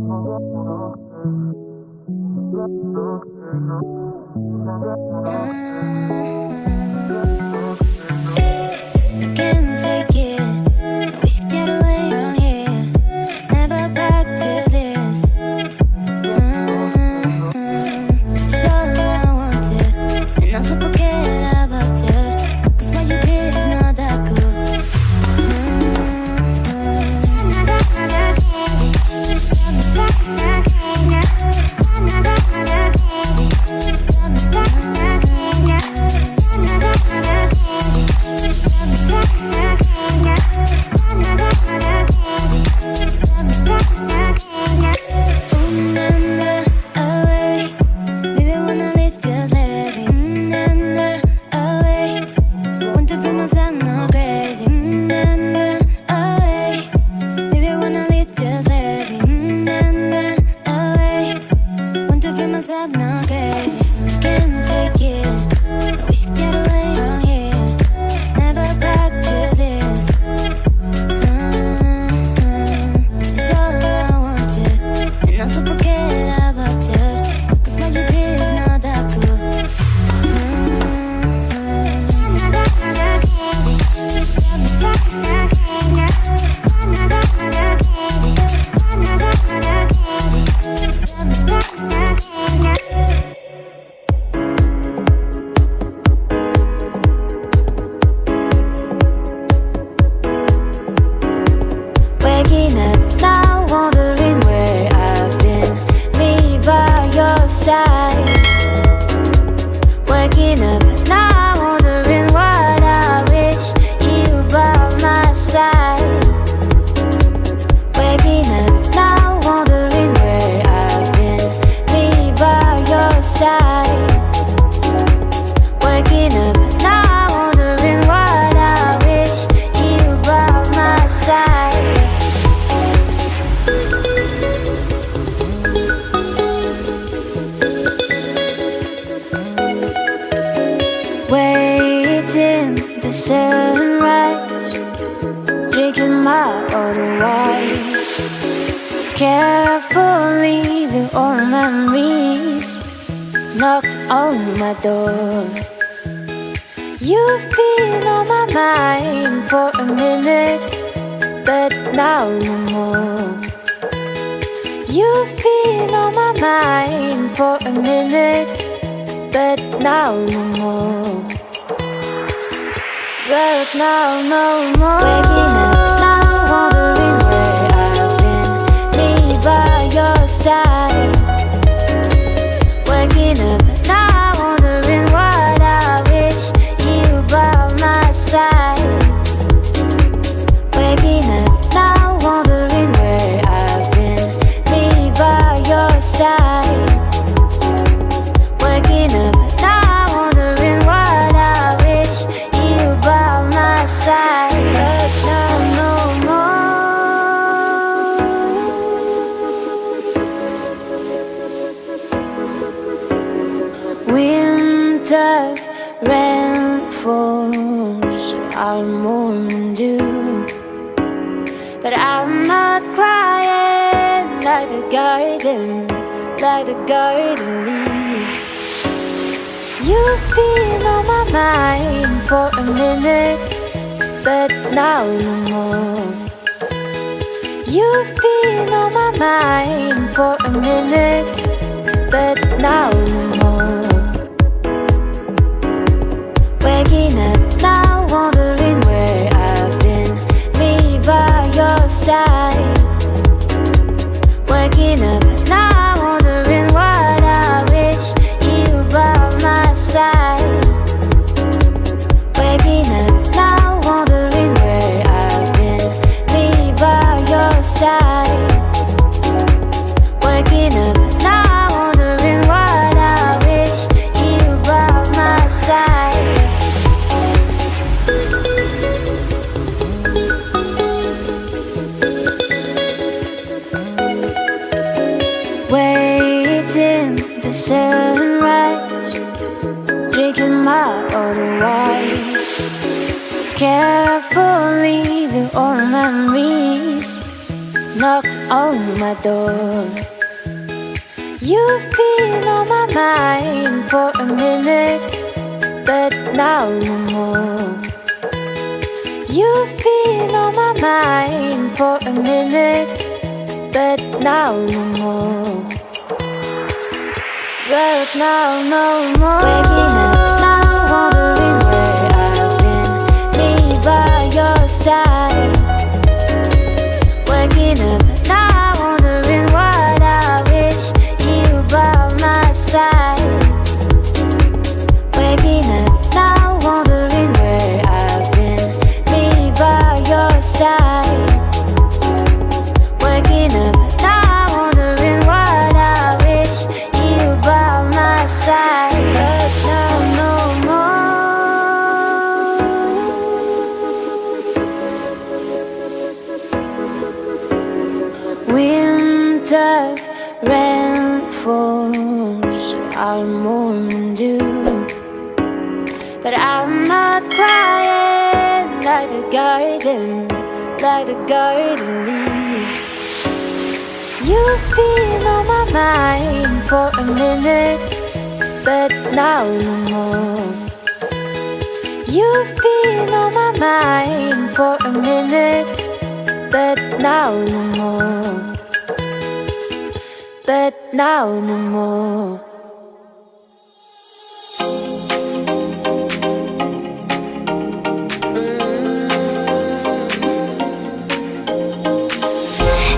Can't take it. I wish I get away from here. Never back to this. It's all I wanted, and also forget about you. 'Cause what you did is not that cool. Sunrise, drinking my own wine. Carefully, the old memories knocked on my door. You've been on my mind for a minute, but now no more. You've been on my mind for a minute, but now no more. But now no more. Waking up now, wondering where I've been. Me by your side. Waking up now, wondering what I wish you by my side. Waking up now, wondering where I've been. Me by your side. Waking up now, wondering what I wish you by my side. But now no more. Winter rain falls, I'll mourn dew, but I'm not crying like the garden leaves. You've been on my mind for a minute, but now no more. You've been on my mind for a minute, but now no more. Waking up now, wondering where I've been. Me by your side. Waking up now, wondering what I wish you by my side. Waking up now, wondering where I've been. Me by your side. Waking up now, wondering what I wish you by my side. Waiting the sunrise, drinking my own wine. Carefully, the old memories knocked on my door. You've been on my mind for a minute, but now no more. You've been on my mind for a minute, but now no more. But now no more. Waking up now, wondering where I've been. Me by your side. Waking up now, wondering what I wish you by my side. Waking up now, wondering where I've been. Me by your side. Waking up now, wondering what I wish you by my side. But now no more. Winter rain falls, I'm mourning dew, but I'm not crying like the garden leaves. You've been on my mind for a minute, but now no more. You've been on my mind for a minute, but now no more. But now no more.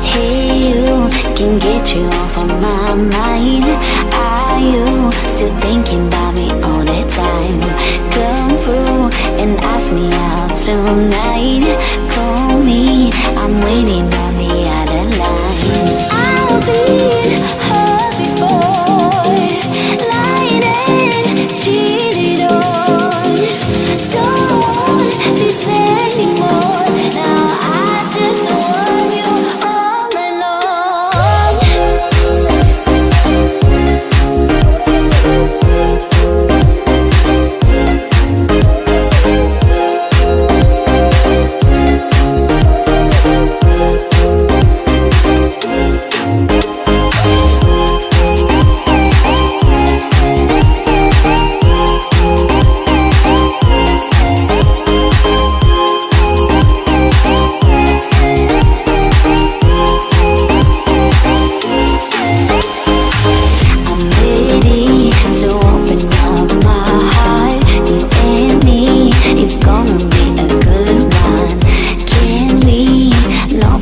Hey, you can get you off of my mind. Are you still thinking about me all the time? Come through and ask me out tonight. Call me, I'm waiting on the other line. I've been hurt before, lied and cheated on. Don't want this anymore. Now I just want you all night long.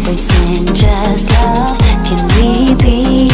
Pretend just love, can we be